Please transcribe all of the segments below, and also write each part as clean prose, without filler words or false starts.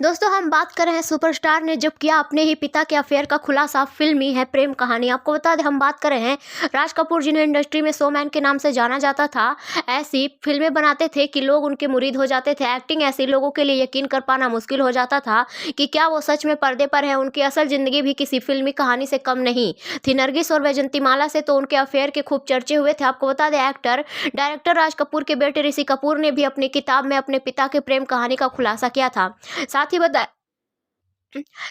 दोस्तों हम बात कर रहे हैं सुपरस्टार ने जब किया अपने ही पिता के अफेयर का खुलासा। फिल्मी है प्रेम कहानी। आपको बता दें हम बात कर रहे हैं राज कपूर, जिन्हें इंडस्ट्री में शोमैन के नाम से जाना जाता था। ऐसी फिल्में बनाते थे कि लोग उनके मुरीद हो जाते थे। एक्टिंग ऐसी लोगों के लिए यकीन कर पाना मुश्किल हो जाता था कि क्या वो सच में पर्दे पर है। उनकी असल जिंदगी भी किसी फिल्मी कहानी से कम नहीं थी। नरगिस और वैजंतीमाला से तो उनके अफेयर के खूब चर्चे हुए थे। आपको बता दें एक्टर डायरेक्टर राज कपूर के बेटे ऋषि कपूर ने भी अपनी किताब में अपने पिता के प्रेम कहानी का खुलासा किया था। साथ ही बता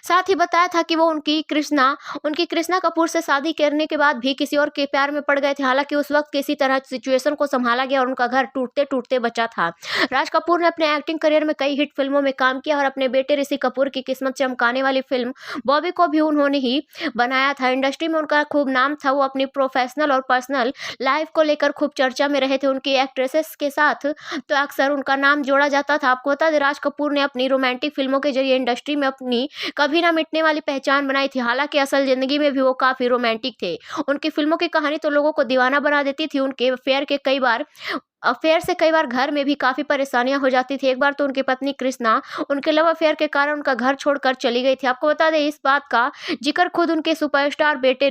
साथ ही बताया था कि वो उनकी कृष्णा कपूर से शादी करने के बाद भी किसी और के प्यार में पड़ गए थे। हालांकि उस वक्त किसी तरह सिचुएशन को संभाला गया और उनका घर टूटते टूटते बचा था। राज कपूर ने अपने एक्टिंग करियर में कई हिट फिल्मों में काम किया और अपने बेटे ऋषि कपूर की किस्मत चमकाने वाली फिल्म बॉबी को भी उन्होंने ही बनाया था। इंडस्ट्री में उनका खूब नाम था। वो अपनी प्रोफेशनल और पर्सनल लाइफ को लेकर खूब चर्चा में रहे थे। उनकी एक्ट्रेसेस के साथ तो अक्सर उनका नाम जोड़ा जाता था। आपको बता दें राज कपूर ने अपनी रोमांटिक फिल्मों के जरिए इंडस्ट्री में अपनी कभी ना मिटने वाली पहचान बनाई थी। हालांकि असल जिंदगी में भी वो काफी रोमांटिक थे। उनकी फिल्मों की कहानी तो लोगों को दीवाना बना देती थी। उनके अफेयर से कई बार घर में भी काफी परेशानियां हो जाती थी। एक बार तो उनकी पत्नी कृष्णा उनके लव अफेयर के कारण उनका घर छोड़कर चली गई थी। आपको बता दें इस बात का जिक्र खुद उनके सुपरस्टार बेटे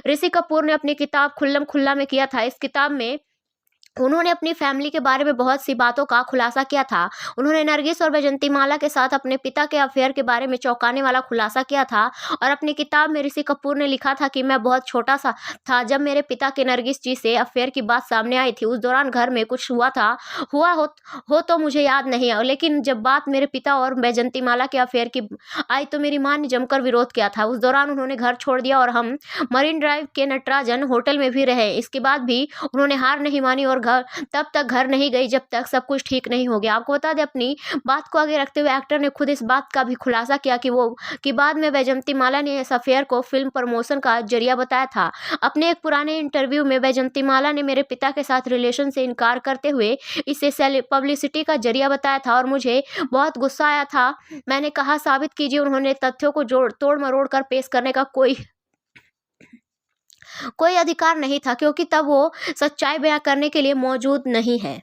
ऋषि कपूर ने अपनी किताब खुल्लम खुल्ला में किया था। इस किताब में उन्होंने अपनी फैमिली के बारे में बहुत सी बातों का खुलासा किया था। उन्होंने नरगिस और वैजंतीमाला के साथ अपने पिता के अफेयर के बारे में चौंकाने वाला खुलासा किया था। और अपनी किताब में ऋषि कपूर ने लिखा था कि मैं बहुत छोटा सा था जब मेरे पिता के नरगिस जी से अफेयर की बात सामने आई थी। उस दौरान घर में कुछ हुआ हो तो मुझे याद नहीं है, लेकिन जब बात मेरे पिता और वैजंतीमाला के अफेयर की आई तो मेरी माँ ने जमकर विरोध किया था। उस दौरान उन्होंने घर छोड़ दिया और हम मरीन ड्राइव के नटराजन होटल में भी रहे। इसके बाद भी उन्होंने हार नहीं मानी और तब तक घर नहीं गई जब तक सब कुछ ठीक नहीं हो गया। आपको बता दें अपनी बात को आगे रखते हुए एक्टर ने खुद इस बात का भी खुलासा किया कि बाद में वैजंतीमाला ने इस अफेयर को फिल्म प्रमोशन का जरिया बताया था। अपने एक पुराने इंटरव्यू में वैजंतीमाला ने मेरे पिता के साथ रिलेशन से इनकार करते हुए इसे पब्लिसिटी का जरिया बताया था और मुझे बहुत गुस्सा आया था। मैंने कहा साबित कीजिए। उन्होंने तथ्यों को तोड़ मरोड़ कर पेश करने का कोई अधिकार नहीं था क्योंकि तब वो सच्चाई बयां करने के लिए मौजूद नहीं है।